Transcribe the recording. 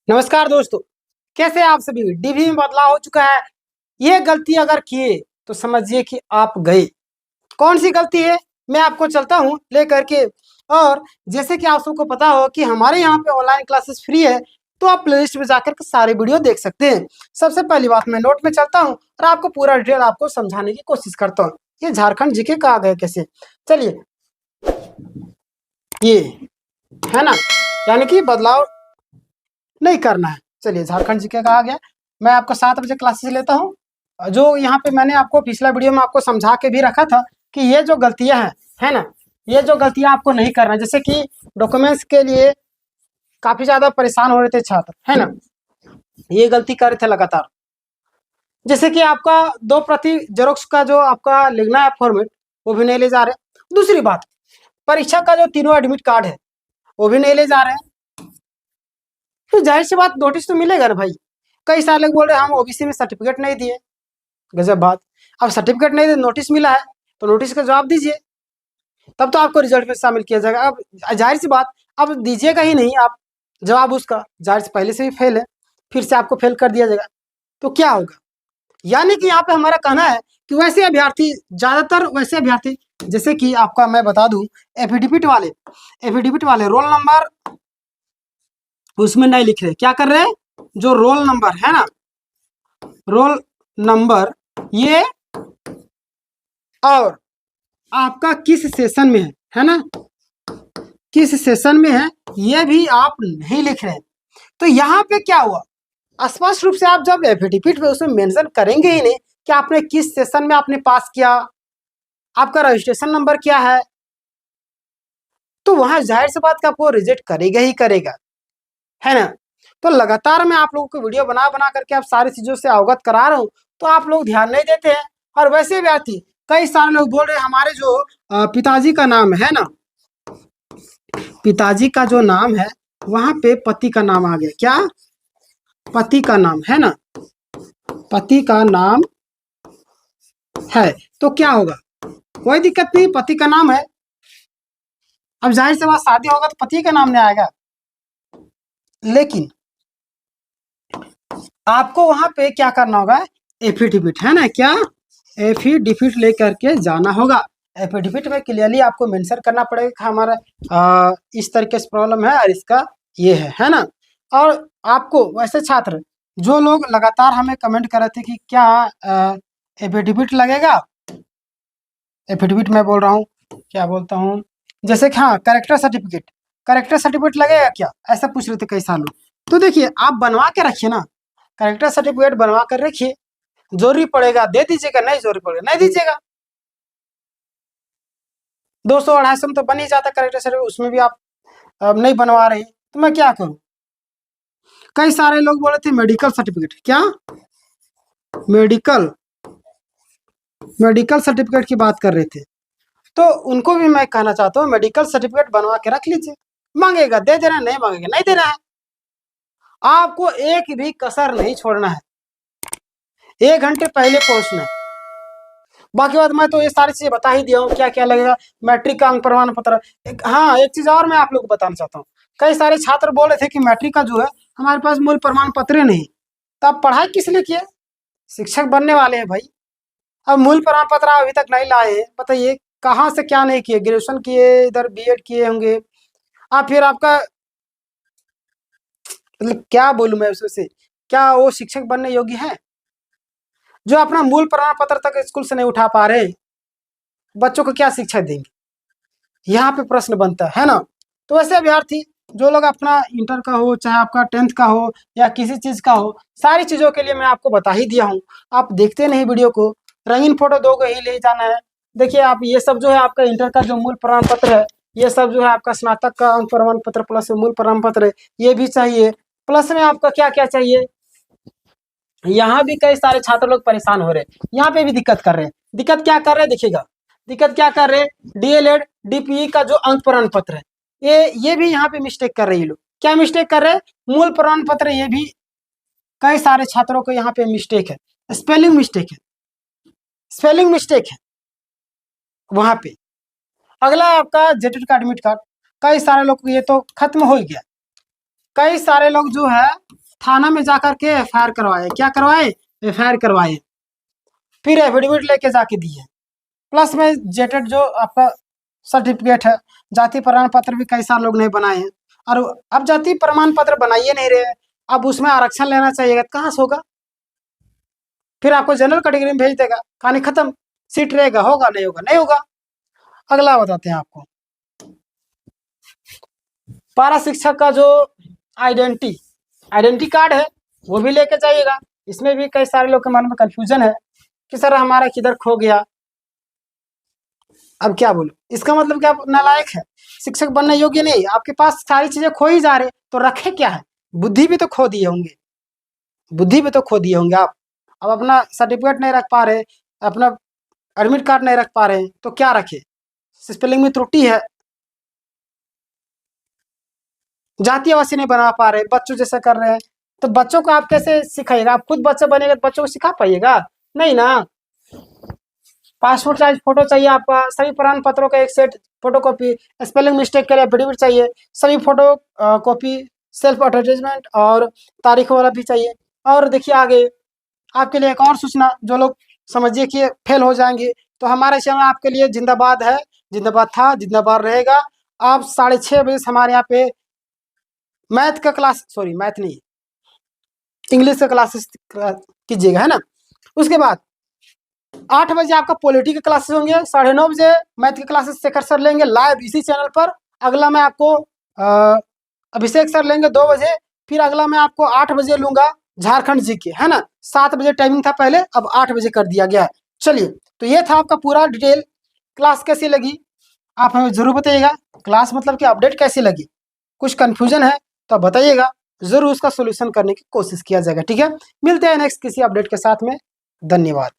नमस्कार दोस्तों, कैसे आप सभी। डीवी में बदलाव हो चुका है। ये गलती अगर किए तो समझिए कि आप गए। कौन सी गलती है, मैं आपको चलता हूँ लेकर के। और जैसे कि आप सबको पता हो कि हमारे यहाँ पे ऑनलाइन क्लासेस फ्री है, तो आप प्लेलिस्ट में जाकर के सारे वीडियो देख सकते हैं। सबसे पहली बात, मैं नोट में चलता हूँ और आपको पूरा डिटेल आपको समझाने की कोशिश करता हूँ। ये झारखंड जीके का आ गए कैसे, चलिए। ये है ना, यानी कि बदलाव नहीं करना है। चलिए, झारखंड जीके का आ गया। मैं आपको 7 बजे क्लासेस लेता हूँ। जो यहाँ पे मैंने आपको पिछला वीडियो में आपको समझा के भी रखा था कि ये जो गलतियां हैं, है ना, ये जो गलतियां आपको नहीं करना। जैसे कि डॉक्यूमेंट्स के लिए काफी ज्यादा परेशान हो रहे थे छात्र, है ना, ये गलती कर रहे थे लगातार। जैसे कि आपका 2 प्रति जेरोक्स का जो आपका लिखना है फॉर्मेट, वो भी नहीं ले जा रहे। दूसरी बात, परीक्षा का जो तीनों एडमिट कार्ड है वो भी नहीं ले जा रहे हैं। तो जाहिर सी बात, नोटिस तो मिलेगा ना भाई। कई सारे लोग बोल रहे हैं हम ओबीसी में सर्टिफिकेट नहीं दिए। गजब बात। अब सर्टिफिकेट नहीं दे, नोटिस मिला है तो नोटिस का जवाब दीजिए, तब तो आपको रिजल्ट में शामिल किया जाएगा। अब जाहिर सी बात, अब दीजिएगा ही नहीं आप जवाब उसका, जाहिर से पहले से ही फेल है, फिर से आपको फेल कर दिया जाएगा, तो क्या होगा। यानी कि यहाँ पे हमारा कहना है कि वैसे अभ्यर्थी, ज्यादातर वैसे अभ्यर्थी, जैसे कि आपका मैं बता दूं, एफिडेविट वाले रोल नंबर उसमें नहीं लिख रहे। क्या कर रहे हैं, जो रोल नंबर है ना, रोल नंबर, ये और आपका किस सेशन में है ना, किस सेशन में है, ये भी आप नहीं लिख रहे। तो यहाँ पे क्या हुआ, स्पष्ट रूप से आप जब एफिडेविट में उसमें मेंशन करेंगे ही नहीं कि आपने किस सेशन में आपने पास किया, आपका रजिस्ट्रेशन नंबर क्या है, तो वहां जाहिर सी बात का आपको रिजेक्ट करेगा ही करेगा, है ना। तो लगातार मैं आप लोगों को वीडियो बना बना करके आप सारी चीजों से अवगत करा रहा हूँ, तो आप लोग ध्यान नहीं देते हैं। और वैसे विद्यार्थी, कई सारे लोग बोल रहे हैं हमारे जो पिताजी का नाम है ना, पिताजी का जो नाम है वहां पे पति का नाम आ गया। क्या, पति का नाम है ना, पति का नाम है, तो क्या होगा, कोई दिक्कत नहीं, पति का नाम है। अब जाहिर सी बात, शादी होगा तो पति का नाम नहीं आएगा, लेकिन आपको वहां पे क्या करना होगा, एफिडेविट है ना, क्या, एफिडेविट लेकर के जाना होगा। एफिडेविट में क्लियरली आपको मेंशन करना पड़ेगा कि हमारा इस तरीके से प्रॉब्लम है और इसका ये है ना। और आपको वैसे छात्र जो लोग लगातार हमें कमेंट कर रहे थे कि क्या एफिडेविट लगेगा, एफिडेविट मैं बोल रहा हूँ, क्या बोलता हूँ, जैसे कि हाँ, करेक्टर सर्टिफिकेट लगेगा क्या, ऐसा पूछ रहे थे कई सालों। तो देखिए, आप बनवा के रखिए ना, करेक्टर सर्टिफिकेट बनवा कर रखिए। जरूरी पड़ेगा दे दीजिएगा, नहीं जरूरी पड़ेगा नहीं दीजिएगा। 200-250 में तो बन ही जाता करेक्टर सर्टिफिकेट, उसमें भी आप नहीं बनवा रहे, तो मैं क्या करूं। कई सारे लोग बोले थे मेडिकल सर्टिफिकेट, क्या, मेडिकल मेडिकल सर्टिफिकेट की बात कर रहे थे, तो उनको भी मैं कहना चाहता हूँ मेडिकल सर्टिफिकेट बनवा के रख लीजिए। मांगेगा दे देना, नहीं मांगेगा नहीं देना है। आपको एक भी कसर नहीं छोड़ना है, 1 घंटे पहले पहुंचना है। बाकी बात मैं तो ये सारी चीजें बता ही दिया हूँ, क्या क्या लगेगा, मैट्रिक का अंक प्रमाण पत्र। हाँ, एक चीज और मैं आप लोग को बताना चाहता हूँ। कई सारे छात्र बोल रहे थे कि मैट्रिक का जो है हमारे पास मूल प्रमाण पत्र नहीं, तो आप पढ़ाई किस लिए किए, शिक्षक बनने वाले हैं भाई। अब मूल प्रमाण पत्र आप अभी तक नहीं लाए हैं, बताइए कहाँ से क्या नहीं किए, ग्रेजुएशन किए, इधर बीएड किए होंगे आप, फिर आपका मतलब क्या बोलूं मैं उसमें से, क्या वो शिक्षक बनने योग्य है जो अपना मूल प्रमाण पत्र तक स्कूल से नहीं उठा पा रहे, बच्चों को क्या शिक्षा देंगे, यहाँ पे प्रश्न बनता है ना। तो वैसे अभ्यर्थी जो लोग अपना इंटर का हो, चाहे आपका 10th का हो या किसी चीज का हो, सारी चीजों के लिए मैं आपको बता ही दिया हूँ। आप देखते नहीं वीडियो को, रंगीन फोटो 2 को ही ले जाना है। देखिए आप, ये सब जो है आपका इंटर का जो मूल प्रमाण पत्र है, ये सब जो है आपका स्नातक का अंक प्रमाण पत्र प्लस मूल प्रमाण पत्र है, ये भी चाहिए। प्लस में आपका क्या क्या चाहिए, यहाँ भी कई सारे छात्र लोग परेशान हो रहे हैं, यहाँ पे भी दिक्कत कर रहे हैं। दिक्कत क्या कर रहे हैं देखिएगा, दिक्कत क्या कर रहे हैं, डीएलएड डीपीई का जो अंक प्रमाण पत्र है, ये भी यहाँ पे मिस्टेक कर रहे हैं लोग। क्या मिस्टेक कर रहे हैं, मूल प्रमाण पत्र, ये भी कई सारे छात्रों को यहाँ पे मिस्टेक है, स्पेलिंग मिस्टेक है, स्पेलिंग मिस्टेक है वहां पे। अगला आपका जेटेड का एडमिट कार्ड, कई सारे लोग को ये तो खत्म हो गया, कई सारे लोग जो है थाना में जाकर के एफआईआर करवाए। क्या करवाए? एफआईआर करवाए, फिर एफिडेविट लेके जाके दिए। प्लस में जेटेड जो आपका सर्टिफिकेट है, जाति प्रमाण पत्र भी कई सारे लोग नहीं बनाए हैं। और अब जाति प्रमाण पत्र बनाइए नहीं रहे, अब उसमें आरक्षण लेना चाहिए, कहाँ से होगा? फिर आपको जनरल कैटेगरी में भेज देगा, कहानी खत्म। सीट रहेगा, होगा नहीं होगा, नहीं होगा। अगला बताते हैं आपको, पारा शिक्षक का जो आइडेंटिटी कार्ड है वो भी लेके जाइएगा। इसमें भी कई सारे लोग के मन में कंफ्यूजन है कि सर हमारा किधर खो गया। अब क्या बोलूं, इसका मतलब क्या? आप नालायक है, शिक्षक बनने योग्य नहीं। आपके पास सारी चीजें खो ही जा रहे, तो रखे क्या है? बुद्धि भी तो खो दिए होंगे, बुद्धि भी तो खो दिए होंगे आप। अब अपना सर्टिफिकेट नहीं रख पा रहे, अपना एडमिट कार्ड नहीं रख पा रहे, तो क्या रखे? स्पेलिंग में त्रुटि है, जातीय आवासीय नहीं बना पा रहे, बच्चों जैसा कर रहे हैं, तो बच्चों को आप कैसे सिखाइएगा? आप खुद बच्चा बनेगा तो बच्चों को सिखा पाइएगा? नहीं ना। पासपोर्ट साइज फोटो चाहिए आपका, सभी प्रमाण पत्रों का एक सेट फोटोकॉपी, स्पेलिंग मिस्टेक के लिए एफिडेविट चाहिए, सभी फोटो कॉपी, सेल्फ अटैचमेंट और तारीख वाला भी चाहिए। और देखिए आगे आपके लिए एक और सूचना, जो लोग समझिए कि फेल हो जाएंगे, तो हमारा चैनल आपके लिए जिंदाबाद है, जिंदाबाद था, जिंदाबाद रहेगा। आप 6:30 बजे से हमारे यहाँ पे मैथ का क्लास, सॉरी मैथ नहीं, इंग्लिश का क्लासेस कीजिएगा, है ना। उसके बाद 8 बजे आपका पॉलिटी के क्लासेस होंगे, 9:30 बजे मैथ के क्लासेस शेखर सर लेंगे लाइव इसी चैनल पर। अगला मैं आपको अभिषेक सर लेंगे 2 बजे। फिर अगला मैं आपको 8 बजे लूंगा झारखंड जीके, है ना। 7 बजे टाइमिंग था पहले, अब 8 बजे कर दिया गया है। चलिए, तो ये था आपका पूरा डिटेल। क्लास कैसी लगी आप हमें जरूर बताइएगा। क्लास मतलब कि अपडेट कैसी लगी, कुछ कंफ्यूजन है तो आप बताइएगा, जरूर उसका सोल्यूशन करने की कोशिश किया जाएगा। ठीक है, मिलते हैं नेक्स्ट किसी अपडेट के साथ में। धन्यवाद।